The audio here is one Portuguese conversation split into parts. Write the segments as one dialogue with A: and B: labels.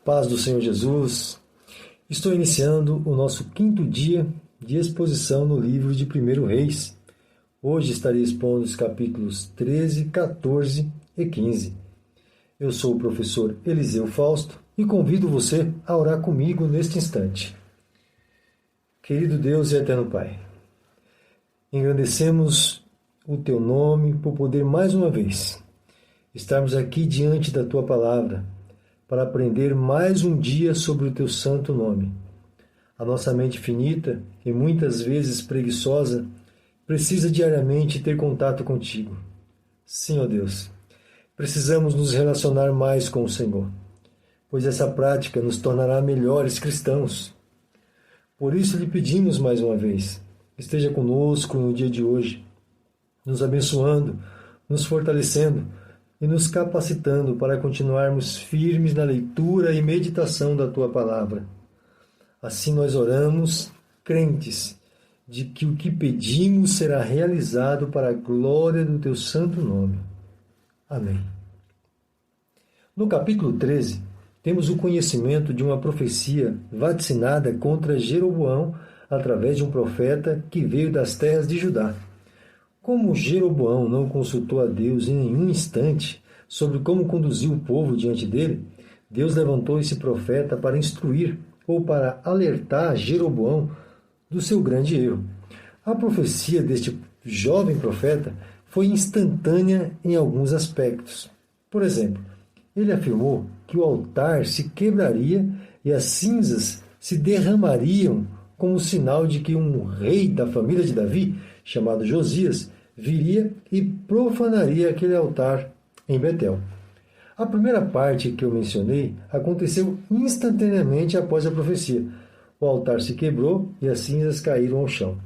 A: Paz do Senhor Jesus. Estou iniciando o nosso 5º dia de exposição no livro de 1 Reis. Hoje estarei expondo os capítulos 13, 14 e 15. Eu sou o professor Eliseu Fausto e convido você a orar comigo neste instante. Querido Deus e eterno Pai, engrandecemos o Teu nome por poder mais uma vez estarmos aqui diante da Tua palavra para aprender mais um dia sobre o Teu santo nome. A nossa mente finita e muitas vezes preguiçosa precisa diariamente ter contato contigo. Sim, ó Deus, precisamos nos relacionar mais com o Senhor, pois essa prática nos tornará melhores cristãos. Por isso lhe pedimos mais uma vez, esteja conosco no dia de hoje, nos abençoando, nos fortalecendo e nos capacitando para continuarmos firmes na leitura e meditação da Tua palavra. Assim nós oramos, crentes, de que o que pedimos será realizado para a glória do Teu santo nome. Amém. No capítulo 13, temos o conhecimento de uma profecia vaticinada contra Jeroboão através de um profeta que veio das terras de Judá. Como Jeroboão não consultou a Deus em nenhum instante sobre como conduzir o povo diante dele, Deus levantou esse profeta para instruir ou para alertar Jeroboão do seu grande erro. A profecia deste jovem profeta foi instantânea em alguns aspectos. Por exemplo, ele afirmou que o altar se quebraria e as cinzas se derramariam como sinal de que um rei da família de Davi, chamado Josias, viria e profanaria aquele altar em Betel. A primeira parte que eu mencionei aconteceu instantaneamente após a profecia. O altar se quebrou e as cinzas caíram ao chão.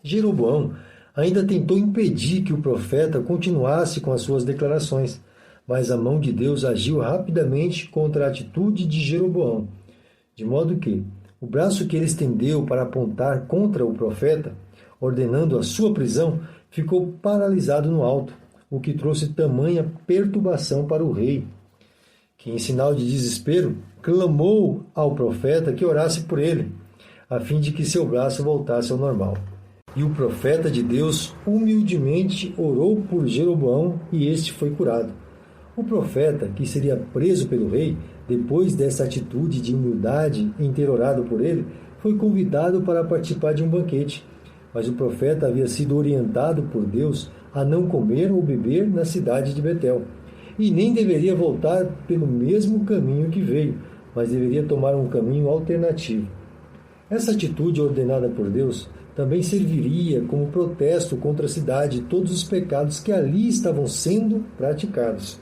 A: Jeroboão ainda tentou impedir que o profeta continuasse com as suas declarações, mas a mão de Deus agiu rapidamente contra a atitude de Jeroboão, de modo que o braço que ele estendeu para apontar contra o profeta, ordenando a sua prisão, ficou paralisado no alto, o que trouxe tamanha perturbação para o rei, que, em sinal de desespero, clamou ao profeta que orasse por ele, a fim de que seu braço voltasse ao normal. E o profeta de Deus humildemente orou por Jeroboão e este foi curado. O profeta, que seria preso pelo rei, depois dessa atitude de humildade em ter orado por ele, foi convidado para participar de um banquete. Mas o profeta havia sido orientado por Deus a não comer ou beber na cidade de Betel, e nem deveria voltar pelo mesmo caminho que veio, mas deveria tomar um caminho alternativo. Essa atitude ordenada por Deus também serviria como protesto contra a cidade e todos os pecados que ali estavam sendo praticados.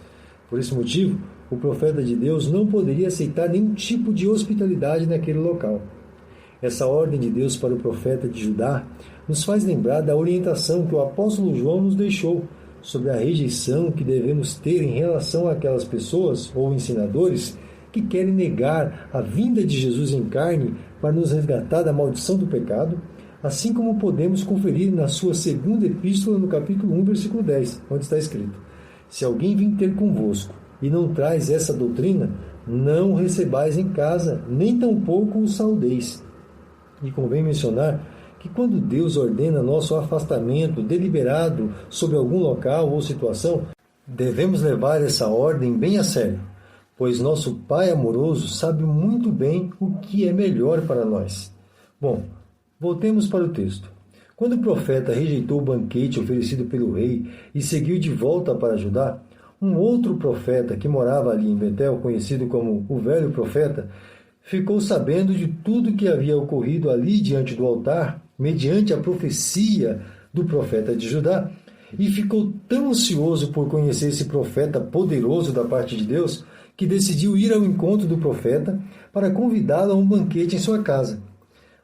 A: Por esse motivo, o profeta de Deus não poderia aceitar nenhum tipo de hospitalidade naquele local. Essa ordem de Deus para o profeta de Judá nos faz lembrar da orientação que o apóstolo João nos deixou sobre a rejeição que devemos ter em relação àquelas pessoas ou ensinadores que querem negar a vinda de Jesus em carne para nos resgatar da maldição do pecado, assim como podemos conferir na sua segunda epístola no capítulo 1, versículo 10, onde está escrito: se alguém vir ter convosco e não traz essa doutrina, não recebais em casa, nem tampouco o saudeis. E convém mencionar que quando Deus ordena nosso afastamento deliberado sobre algum local ou situação, devemos levar essa ordem bem a sério, pois nosso Pai amoroso sabe muito bem o que é melhor para nós. Bom, voltemos para o texto. Quando o profeta rejeitou o banquete oferecido pelo rei e seguiu de volta para Judá, um outro profeta que morava ali em Betel, conhecido como o velho profeta, ficou sabendo de tudo que havia ocorrido ali diante do altar, mediante a profecia do profeta de Judá, e ficou tão ansioso por conhecer esse profeta poderoso da parte de Deus, que decidiu ir ao encontro do profeta para convidá-lo a um banquete em sua casa.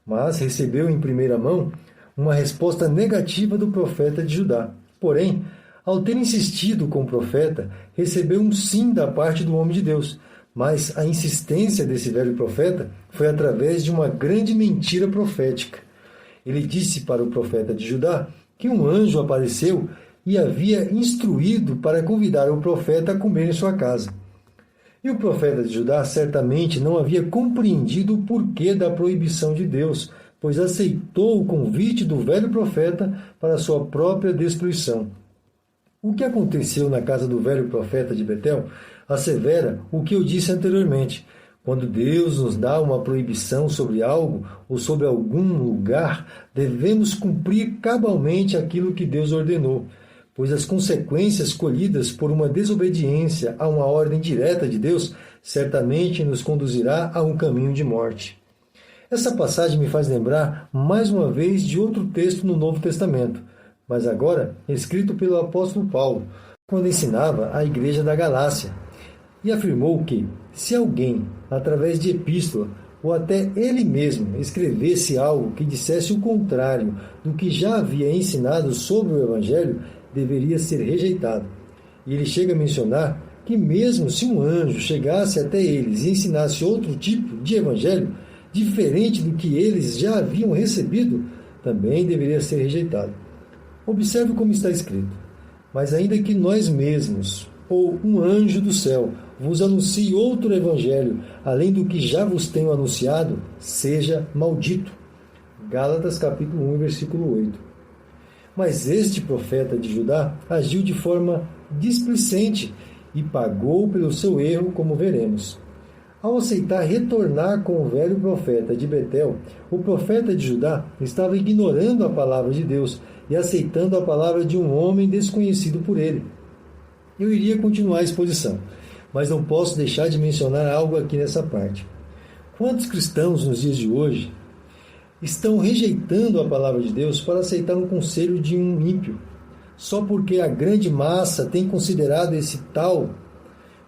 A: Mas recebeu em primeira mão uma resposta negativa do profeta de Judá. Porém, ao ter insistido com o profeta, recebeu um sim da parte do homem de Deus, mas a insistência desse velho profeta foi através de uma grande mentira profética. Ele disse para o profeta de Judá que um anjo apareceu e havia instruído para convidar o profeta a comer em sua casa. E o profeta de Judá certamente não havia compreendido o porquê da proibição de Deus, pois aceitou o convite do velho profeta para sua própria destruição. O que aconteceu na casa do velho profeta de Betel assevera o que eu disse anteriormente. Quando Deus nos dá uma proibição sobre algo ou sobre algum lugar, devemos cumprir cabalmente aquilo que Deus ordenou, pois as consequências colhidas por uma desobediência a uma ordem direta de Deus certamente nos conduzirá a um caminho de morte. Essa passagem me faz lembrar mais uma vez de outro texto no Novo Testamento, mas agora escrito pelo apóstolo Paulo, quando ensinava a igreja da Galácia, e afirmou que, se alguém, através de epístola, ou até ele mesmo, escrevesse algo que dissesse o contrário do que já havia ensinado sobre o Evangelho, deveria ser rejeitado. E ele chega a mencionar que mesmo se um anjo chegasse até eles e ensinasse outro tipo de Evangelho, diferente do que eles já haviam recebido, também deveria ser rejeitado. Observe como está escrito: mas ainda que nós mesmos, ou um anjo do céu, vos anuncie outro evangelho, além do que já vos tenho anunciado, seja maldito. Gálatas capítulo 1, versículo 8. Mas este profeta de Judá agiu de forma displicente e pagou pelo seu erro, como veremos. Ao aceitar retornar com o velho profeta de Betel, o profeta de Judá estava ignorando a palavra de Deus e aceitando a palavra de um homem desconhecido por ele. Eu iria continuar a exposição, mas não posso deixar de mencionar algo aqui nessa parte. Quantos cristãos nos dias de hoje estão rejeitando a palavra de Deus para aceitar um conselho de um ímpio, só porque a grande massa tem considerado esse tal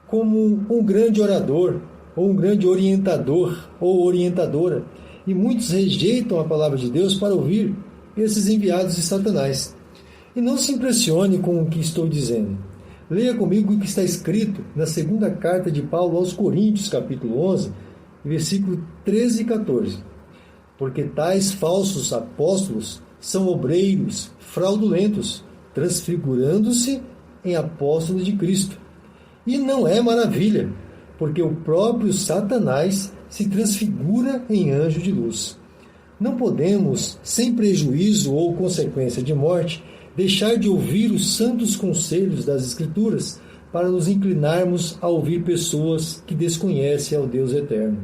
A: como um grande orador, ou um grande orientador ou orientadora, e muitos rejeitam a palavra de Deus para ouvir esses enviados de Satanás. E não se impressione com o que estou dizendo. Leia comigo o que está escrito na segunda carta de Paulo aos Coríntios, capítulo 11, versículo 13 e 14. Porque tais falsos apóstolos são obreiros fraudulentos, transfigurando-se em apóstolos de Cristo. E não é maravilha, porque o próprio Satanás se transfigura em anjo de luz. Não podemos, sem prejuízo ou consequência de morte, deixar de ouvir os santos conselhos das Escrituras para nos inclinarmos a ouvir pessoas que desconhecem ao Deus eterno.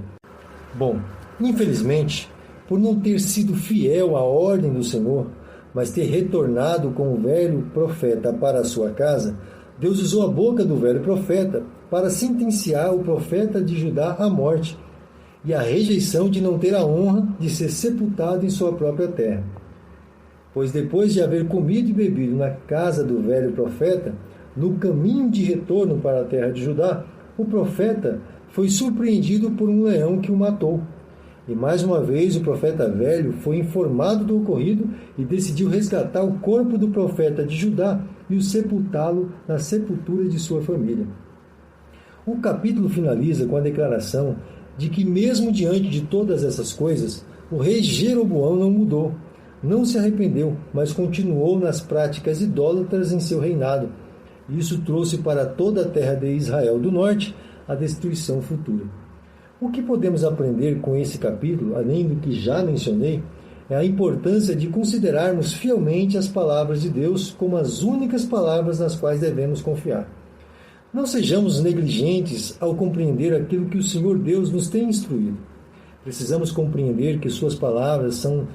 A: Bom, infelizmente, por não ter sido fiel à ordem do Senhor, mas ter retornado com o velho profeta para a sua casa, Deus usou a boca do velho profeta para sentenciar o profeta de Judá à morte e à rejeição de não ter a honra de ser sepultado em sua própria terra. Pois depois de haver comido e bebido na casa do velho profeta, no caminho de retorno para a terra de Judá, o profeta foi surpreendido por um leão que o matou. E mais uma vez o profeta velho foi informado do ocorrido e decidiu resgatar o corpo do profeta de Judá e o sepultá-lo na sepultura de sua família. O capítulo finaliza com a declaração de que, mesmo diante de todas essas coisas, o rei Jeroboão não mudou, não se arrependeu, mas continuou nas práticas idólatras em seu reinado. Isso trouxe para toda a terra de Israel do norte a destruição futura. O que podemos aprender com esse capítulo, além do que já mencionei, é a importância de considerarmos fielmente as palavras de Deus como as únicas palavras nas quais devemos confiar. Não sejamos negligentes ao compreender aquilo que o Senhor Deus nos tem instruído. Precisamos compreender que suas palavras são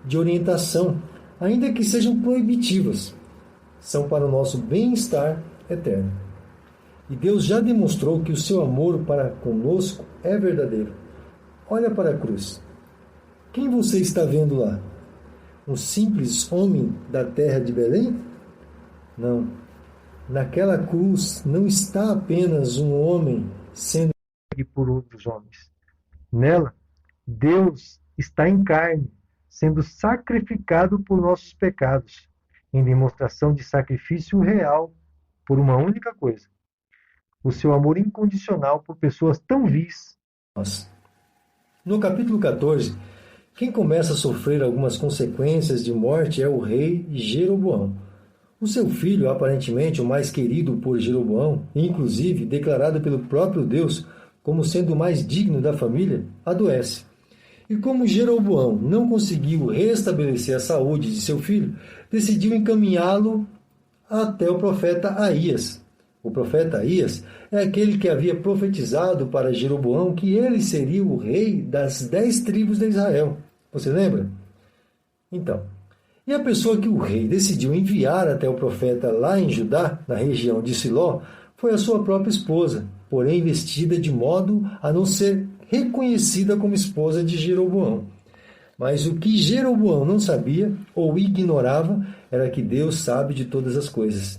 A: de orientação, ainda que sejam proibitivas. São para o nosso bem-estar eterno. E Deus já demonstrou que o seu amor para conosco é verdadeiro. Olha para a cruz. Quem você está vendo lá? Um simples homem da terra de Belém? Não. Naquela cruz não está apenas um homem sendo entregue por outros homens. Nela, Deus está em carne, sendo sacrificado por nossos pecados, em demonstração de sacrifício real por uma única coisa: o seu amor incondicional por pessoas tão vis. No capítulo 14, quem começa a sofrer algumas consequências de morte é o rei Jeroboão. O seu filho, aparentemente o mais querido por Jeroboão, e inclusive declarado pelo próprio Deus como sendo o mais digno da família, adoece. E como Jeroboão não conseguiu restabelecer a saúde de seu filho, decidiu encaminhá-lo até o profeta Aías. O profeta Aías é aquele que havia profetizado para Jeroboão que ele seria o rei das 10 tribos de Israel. Você lembra? Então, e a pessoa que o rei decidiu enviar até o profeta lá em Judá, na região de Siló, foi a sua própria esposa, porém vestida de modo a não ser reconhecida como esposa de Jeroboão. Mas o que Jeroboão não sabia ou ignorava era que Deus sabe de todas as coisas.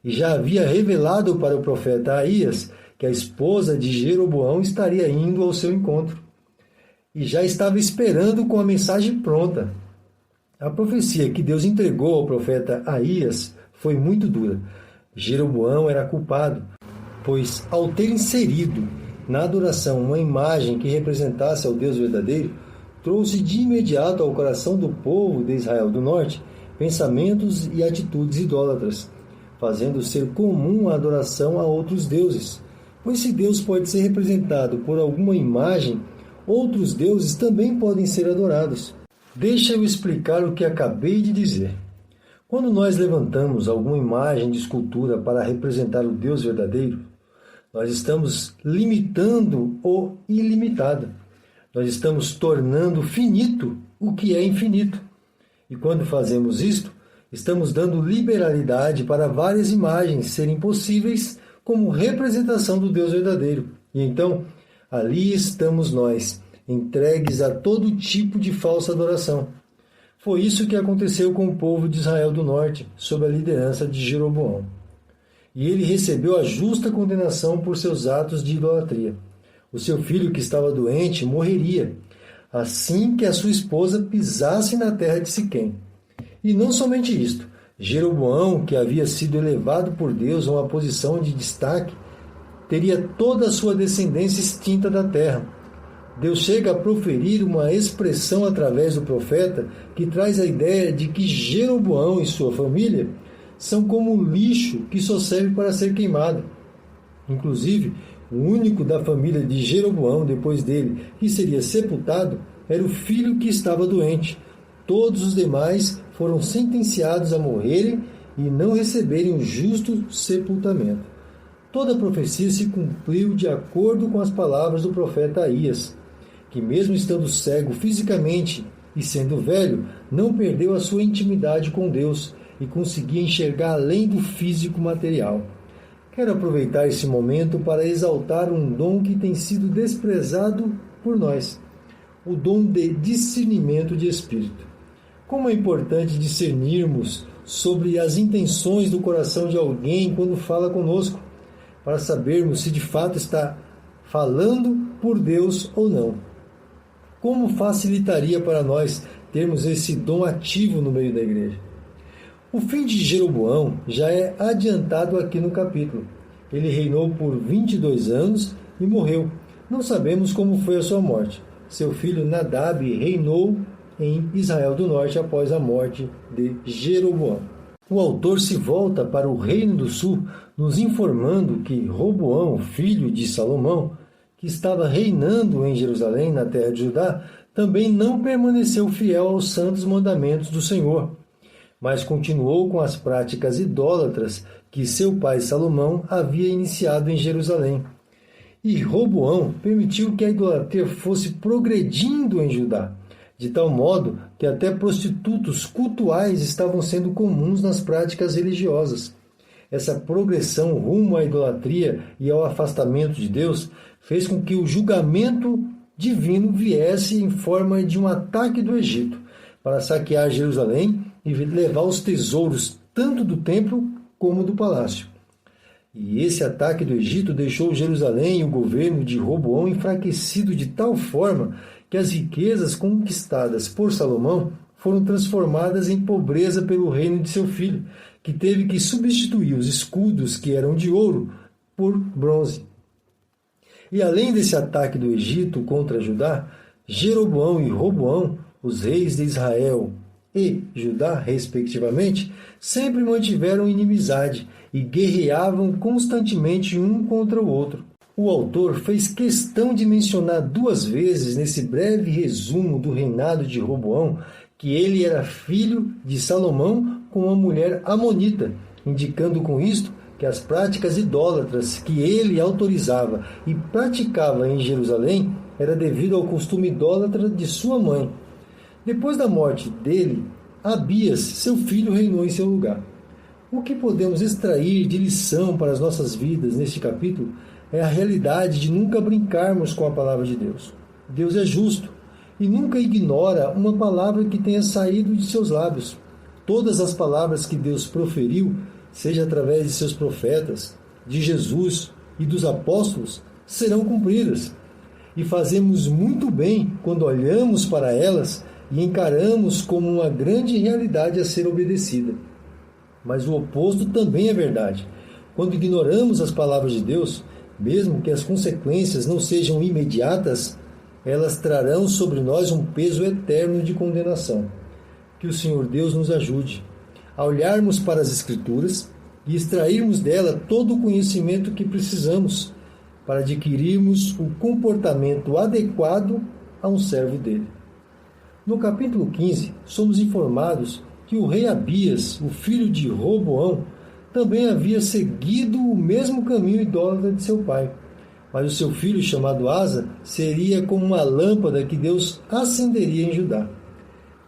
A: E já havia revelado para o profeta Aías que a esposa de Jeroboão estaria indo ao seu encontro. E já estava esperando com a mensagem pronta. A profecia que Deus entregou ao profeta Aías foi muito dura. Jeroboão era culpado, pois ao ter inserido na adoração uma imagem que representasse ao Deus verdadeiro, trouxe de imediato ao coração do povo de Israel do Norte pensamentos e atitudes idólatras, fazendo ser comum a adoração a outros deuses. Pois se Deus pode ser representado por alguma imagem, outros deuses também podem ser adorados. Deixa eu explicar o que acabei de dizer. Quando nós levantamos alguma imagem de escultura para representar o Deus verdadeiro, nós estamos limitando o ilimitado. Nós estamos tornando finito o que é infinito. E quando fazemos isto, estamos dando liberalidade para várias imagens serem possíveis como representação do Deus verdadeiro. E então, ali estamos nós, entregues a todo tipo de falsa adoração. Foi isso que aconteceu com o povo de Israel do Norte, sob a liderança de Jeroboão. E ele recebeu a justa condenação por seus atos de idolatria. O seu filho que estava doente morreria, assim que a sua esposa pisasse na terra de Siquém. E não somente isto, Jeroboão, que havia sido elevado por Deus a uma posição de destaque, teria toda a sua descendência extinta da terra. Deus chega a proferir uma expressão através do profeta que traz a ideia de que Jeroboão e sua família são como lixo que só serve para ser queimado. Inclusive, o único da família de Jeroboão depois dele que seria sepultado era o filho que estava doente. Todos os demais foram sentenciados a morrerem e não receberem o justo sepultamento. Toda a profecia se cumpriu de acordo com as palavras do profeta Aías, que mesmo estando cego fisicamente e sendo velho, não perdeu a sua intimidade com Deus e conseguia enxergar além do físico material. Quero aproveitar esse momento para exaltar um dom que tem sido desprezado por nós, o dom de discernimento de espírito. Como é importante discernirmos sobre as intenções do coração de alguém quando fala conosco, para sabermos se de fato está falando por Deus ou não. Como facilitaria para nós termos esse dom ativo no meio da igreja? O fim de Jeroboão já é adiantado aqui no capítulo. Ele reinou por 22 anos e morreu. Não sabemos como foi a sua morte. Seu filho Nadab reinou em Israel do Norte após a morte de Jeroboão. O autor se volta para o Reino do Sul, nos informando que Roboão, filho de Salomão, que estava reinando em Jerusalém, na terra de Judá, também não permaneceu fiel aos santos mandamentos do Senhor, mas continuou com as práticas idólatras que seu pai Salomão havia iniciado em Jerusalém. E Roboão permitiu que a idolatria fosse progredindo em Judá, de tal modo que até prostitutos cultuais estavam sendo comuns nas práticas religiosas. Essa progressão rumo à idolatria e ao afastamento de Deus fez com que o julgamento divino viesse em forma de um ataque do Egito, para saquear Jerusalém e levar os tesouros tanto do templo como do palácio. E esse ataque do Egito deixou Jerusalém e o governo de Roboão enfraquecido de tal forma que as riquezas conquistadas por Salomão foram transformadas em pobreza pelo reino de seu filho, que teve que substituir os escudos que eram de ouro por bronze. E além desse ataque do Egito contra Judá, Jeroboão e Roboão, os reis de Israel e Judá, respectivamente, sempre mantiveram inimizade e guerreavam constantemente um contra o outro. O autor fez questão de mencionar 2 vezes nesse breve resumo do reinado de Roboão que ele era filho de Salomão com uma mulher amonita, indicando com isto que as práticas idólatras que ele autorizava e praticava em Jerusalém era devido ao costume idólatra de sua mãe. Depois da morte dele, Abias, seu filho, reinou em seu lugar. O que podemos extrair de lição para as nossas vidas neste capítulo é a realidade de nunca brincarmos com a palavra de Deus. Deus é justo e nunca ignora uma palavra que tenha saído de seus lábios. Todas as palavras que Deus proferiu, seja através de seus profetas, de Jesus e dos apóstolos, serão cumpridas. E fazemos muito bem quando olhamos para elas e encaramos como uma grande realidade a ser obedecida. Mas o oposto também é verdade. Quando ignoramos as palavras de Deus, mesmo que as consequências não sejam imediatas, elas trarão sobre nós um peso eterno de condenação. Que o Senhor Deus nos ajude a olharmos para as Escrituras e extrairmos dela todo o conhecimento que precisamos para adquirirmos o comportamento adequado a um servo dele. No capítulo 15, somos informados que o rei Abias, o filho de Roboão, também havia seguido o mesmo caminho idólatra de seu pai. Mas o seu filho, chamado Asa, seria como uma lâmpada que Deus acenderia em Judá.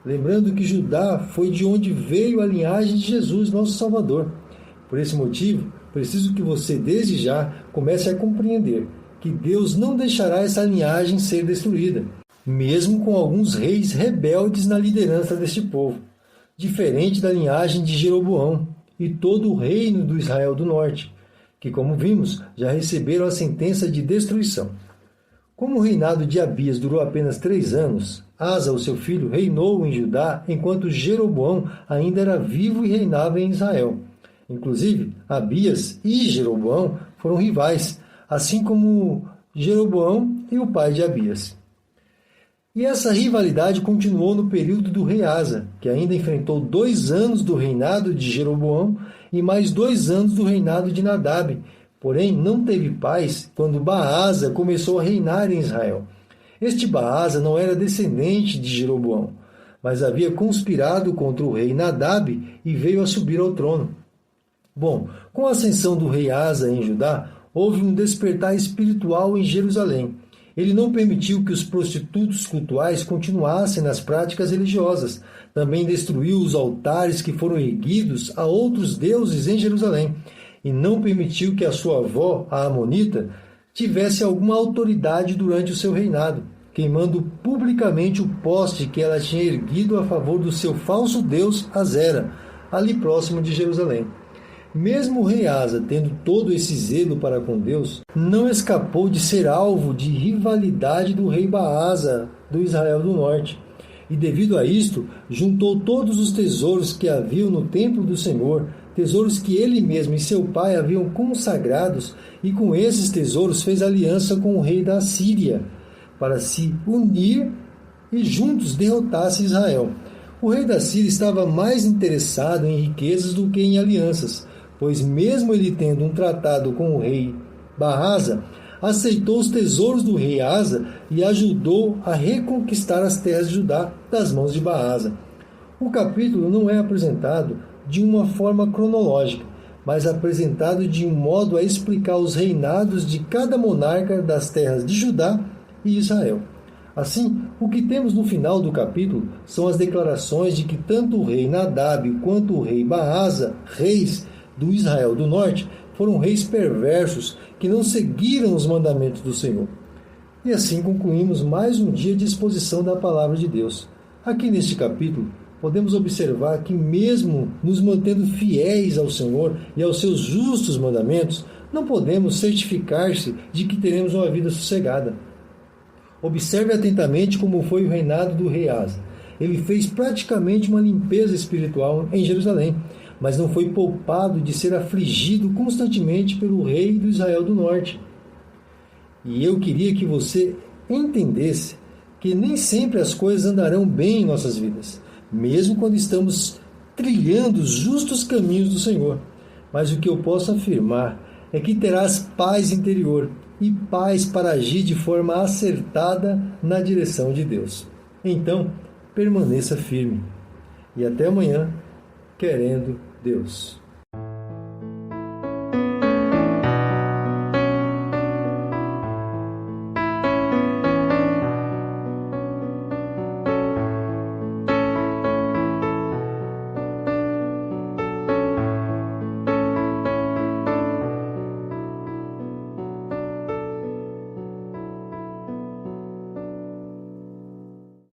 A: Lembrando que Judá foi de onde veio a linhagem de Jesus, nosso Salvador. Por esse motivo, preciso que você, desde já, comece a compreender que Deus não deixará essa linhagem ser destruída, mesmo com alguns reis rebeldes na liderança deste povo, diferente da linhagem de Jeroboão e todo o reino do Israel do Norte, que, como vimos, já receberam a sentença de destruição. Como o reinado de Abias durou apenas 3 anos, Asa, o seu filho, reinou em Judá enquanto Jeroboão ainda era vivo e reinava em Israel. Inclusive, Abias e Jeroboão foram rivais, assim como Jeroboão e o pai de Abias. E essa rivalidade continuou no período do rei Asa, que ainda enfrentou 2 anos do reinado de Jeroboão e mais 2 anos do reinado de Nadab. Porém, não teve paz quando Baasa começou a reinar em Israel. Este Baasa não era descendente de Jeroboão, mas havia conspirado contra o rei Nadab e veio a subir ao trono. Bom, com a ascensão do rei Asa em Judá, houve um despertar espiritual em Jerusalém. Ele não permitiu que os prostitutos cultuais continuassem nas práticas religiosas. Também destruiu os altares que foram erguidos a outros deuses em Jerusalém. E não permitiu que a sua avó, a Amonita, tivesse alguma autoridade durante o seu reinado, queimando publicamente o poste que ela tinha erguido a favor do seu falso deus Azera, ali próximo de Jerusalém. Mesmo o rei Asa, tendo todo esse zelo para com Deus, não escapou de ser alvo de rivalidade do rei Baasa, do Israel do Norte. E devido a isto, juntou todos os tesouros que haviam no templo do Senhor, tesouros que ele mesmo e seu pai haviam consagrados, e com esses tesouros fez aliança com o rei da Síria, para se unir e juntos derrotasse Israel. O rei da Síria estava mais interessado em riquezas do que em alianças, pois mesmo ele tendo um tratado com o rei Baasa, aceitou os tesouros do rei Asa e ajudou a reconquistar as terras de Judá das mãos de Baasa. O capítulo não é apresentado de uma forma cronológica, mas apresentado de um modo a explicar os reinados de cada monarca das terras de Judá e Israel. Assim, o que temos no final do capítulo são as declarações de que tanto o rei Nadab quanto o rei Baasa, reis do Israel do Norte, foram reis perversos que não seguiram os mandamentos do Senhor. E assim concluímos mais um dia de exposição da palavra de Deus. Aqui neste capítulo, podemos observar que mesmo nos mantendo fiéis ao Senhor e aos seus justos mandamentos, não podemos certificar-se de que teremos uma vida sossegada. Observe atentamente como foi o reinado do rei Asa. Ele fez praticamente uma limpeza espiritual em Jerusalém, mas não foi poupado de ser afligido constantemente pelo rei do Israel do Norte. E eu queria que você entendesse que nem sempre as coisas andarão bem em nossas vidas. mesmo quando estamos trilhando os justos caminhos do Senhor. Mas o que eu posso afirmar é que terás paz interior e paz para agir de forma acertada na direção de Deus. Então, permaneça firme. E até amanhã, querendo Deus.